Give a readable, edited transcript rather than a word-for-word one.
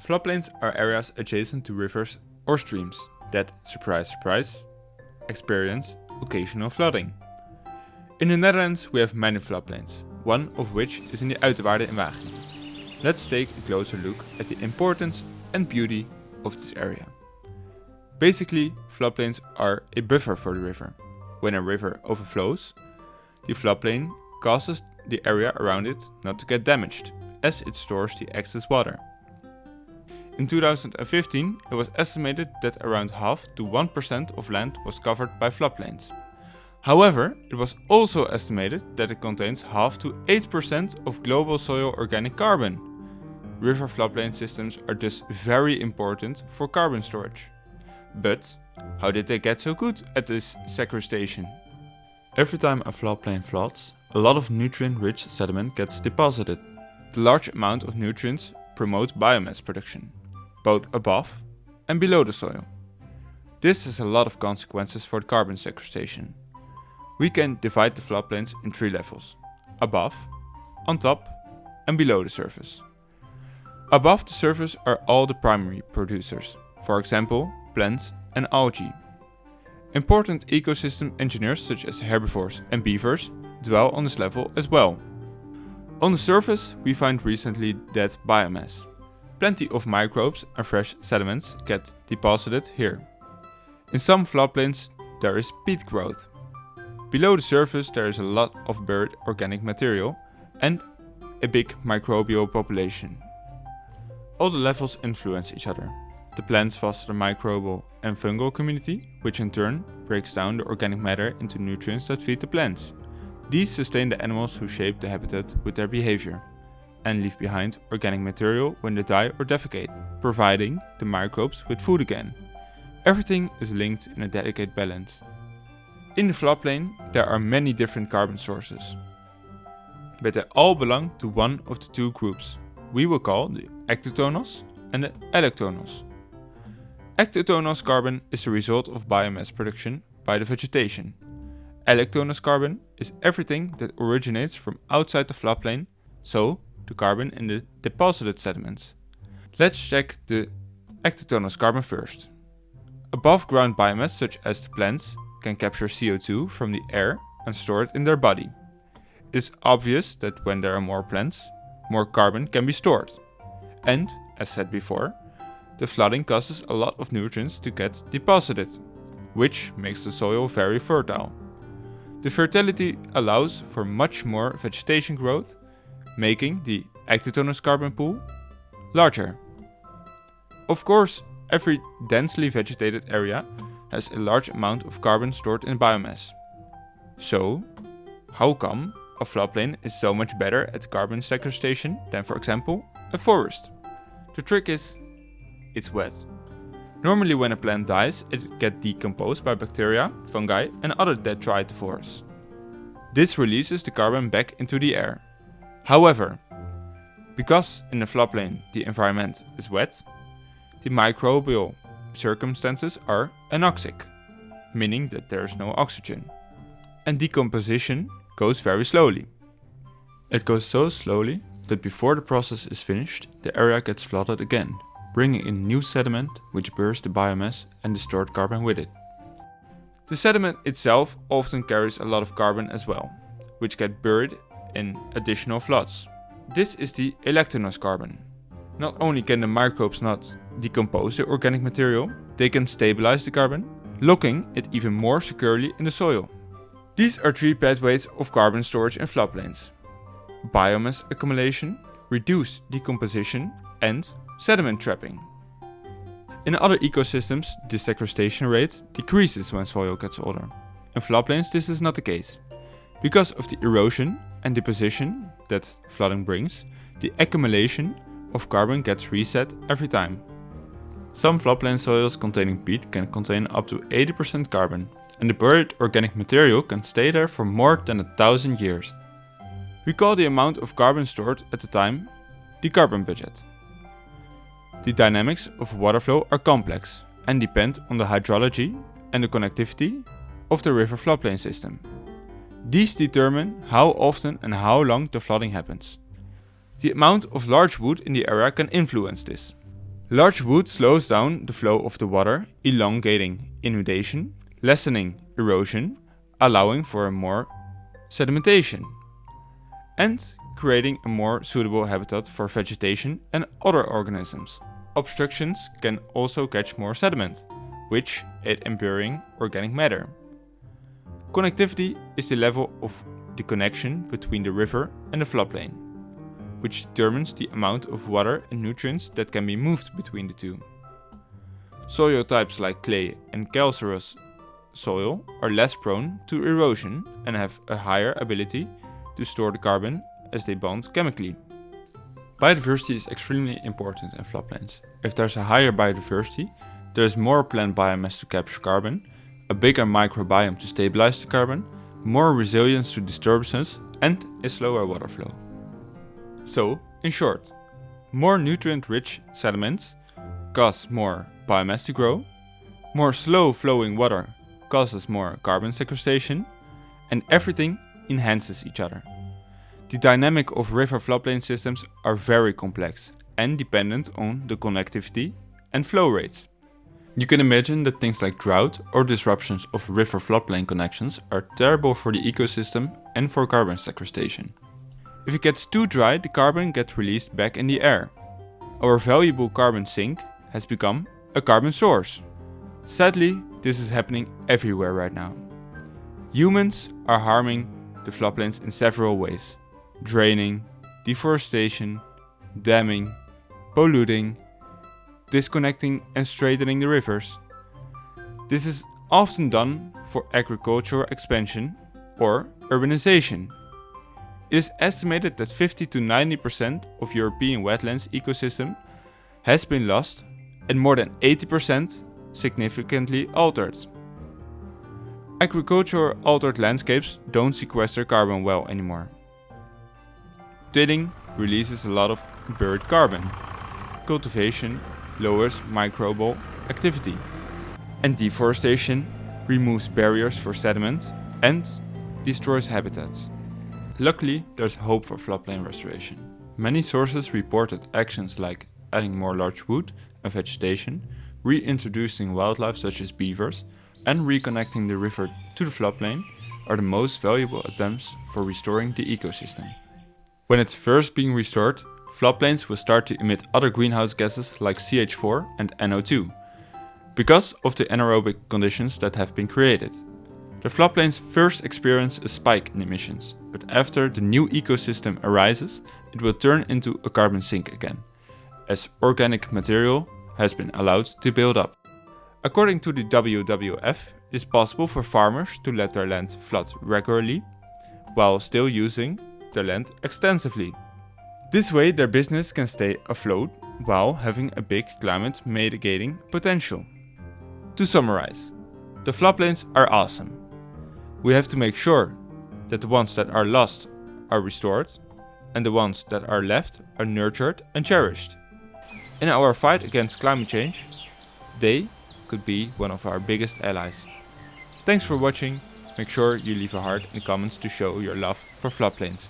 Floodplains are areas adjacent to rivers or streams that, surprise surprise, experience occasional flooding. In the Netherlands we have many floodplains, one of which is in the Uiterwaarden in Wageningen. Let's take a closer look at the importance and beauty of this area. Basically, floodplains are a buffer for the river. When a river overflows, the floodplain causes the area around it not to get damaged, as it stores the excess water. In 2015, it was estimated that around half to 1% of land was covered by floodplains. However, it was also estimated that it contains half to 8% of global soil organic carbon. River floodplain systems are thus very important for carbon storage. But how did they get so good at this sequestration? Every time a floodplain floods, a lot of nutrient-rich sediment gets deposited. The large amount of nutrients promote biomass production, both above and below the soil. This has a lot of consequences for the carbon sequestration. We can divide the floodplains in 3 levels: above, on top and below the surface. Above the surface are all the primary producers, for example, plants and algae. Important ecosystem engineers such as herbivores and beavers dwell on this level as well. On the surface we find recently dead biomass. Plenty of microbes and fresh sediments get deposited here. In some floodplains there is peat growth. Below the surface there is a lot of buried organic material and a big microbial population. All the levels influence each other. The plants foster the microbial and fungal community, which in turn breaks down the organic matter into nutrients that feed the plants. These sustain the animals who shape the habitat with their behavior, and leave behind organic material when they die or defecate, providing the microbes with food again. Everything is linked in a delicate balance. In the floodplain there are many different carbon sources, but they all belong to one of the 2 groups we will call the Autochthonous and the Allokthonos. Autochthonous carbon is the result of biomass production by the vegetation. Allokthonos carbon is everything that originates from outside the floodplain, so the carbon in the deposited sediments. Let's check the Autochthonous carbon first. Above ground biomass such as the plants can capture CO2 from the air and store it in their body. It is obvious that when there are more plants, more carbon can be stored. And, as said before, the flooding causes a lot of nutrients to get deposited, which makes the soil very fertile. The fertility allows for much more vegetation growth, making the Autochthonous carbon pool larger. Of course, every densely vegetated area has a large amount of carbon stored in biomass. So, how come a floodplain is so much better at carbon sequestration than, for example, a forest? The trick is, it's wet. Normally when a plant dies, it gets decomposed by bacteria, fungi and other detritivores. This releases the carbon back into the air. However, because in the floodplain the environment is wet, the microbial circumstances are anoxic, meaning that there is no oxygen. And decomposition goes very slowly. It goes so slowly that before the process is finished, the area gets flooded again, bringing in new sediment which buries the biomass and the stored carbon with it. The sediment itself often carries a lot of carbon as well, which get buried in additional floods. This is the Allokthonos carbon. Not only can the microbes not decompose the organic material, they can stabilize the carbon, locking it even more securely in the soil. These are 3 pathways of carbon storage in floodplains: biomass accumulation, reduced decomposition, and sediment trapping. In other ecosystems, the sequestration rate decreases when soil gets older. In floodplains this is not the case. Because of the erosion and deposition that flooding brings, the accumulation of carbon gets reset every time. Some floodplain soils containing peat can contain up to 80% carbon, and the buried organic material can stay there for more than 1,000 years. We call the amount of carbon stored at the time the carbon budget. The dynamics of water flow are complex and depend on the hydrology and the connectivity of the river floodplain system. These determine how often and how long the flooding happens. The amount of large wood in the area can influence this. Large wood slows down the flow of the water, elongating inundation, lessening erosion, allowing for a more sedimentation, and creating a more suitable habitat for vegetation and other organisms. Obstructions can also catch more sediment, which aid in burying organic matter. Connectivity is the level of the connection between the river and the floodplain, which determines the amount of water and nutrients that can be moved between the two. Soil types like clay and calcareous soil are less prone to erosion and have a higher ability to store the carbon as they bond chemically. Biodiversity is extremely important in floodplains. If there's a higher biodiversity, there is more plant biomass to capture carbon, a bigger microbiome to stabilize the carbon, more resilience to disturbances, and a slower water flow. So, in short, more nutrient-rich sediments cause more biomass to grow, more slow-flowing water causes more carbon sequestration, and everything enhances each other. The dynamic of river floodplain systems are very complex and dependent on the connectivity and flow rates. You can imagine that things like drought or disruptions of river floodplain connections are terrible for the ecosystem and for carbon sequestration. If it gets too dry, the carbon gets released back in the air. Our valuable carbon sink has become a carbon source. Sadly, this is happening everywhere right now. Humans are harming the floodplains in several ways: draining, deforestation, damming, polluting, disconnecting and straightening the rivers. This is often done for agricultural expansion or urbanization. It is estimated that 50 to 90% of European wetlands ecosystem has been lost and more than 80% significantly altered. Agricultural altered landscapes don't sequester carbon well anymore. Tilling releases a lot of buried carbon. Cultivation lowers microbial activity. And deforestation removes barriers for sediment and destroys habitats. Luckily, there's hope for floodplain restoration. Many sources reported actions like adding more large wood and vegetation, reintroducing wildlife such as beavers, and reconnecting the river to the floodplain are the most valuable attempts for restoring the ecosystem. When it's first being restored, floodplains will start to emit other greenhouse gases like CH4 and NO2, because of the anaerobic conditions that have been created. The floodplains first experience a spike in emissions, but after the new ecosystem arises, it will turn into a carbon sink again, as organic material has been allowed to build up. According to the WWF, it is possible for farmers to let their land flood regularly, while still using their land extensively. This way their business can stay afloat while having a big climate mitigating potential. To summarize, the floodplains are awesome. We have to make sure that the ones that are lost are restored and the ones that are left are nurtured and cherished. In our fight against climate change, they could be one of our biggest allies. Thanks for watching. Make sure you leave a heart in the comments to show your love for floodplains.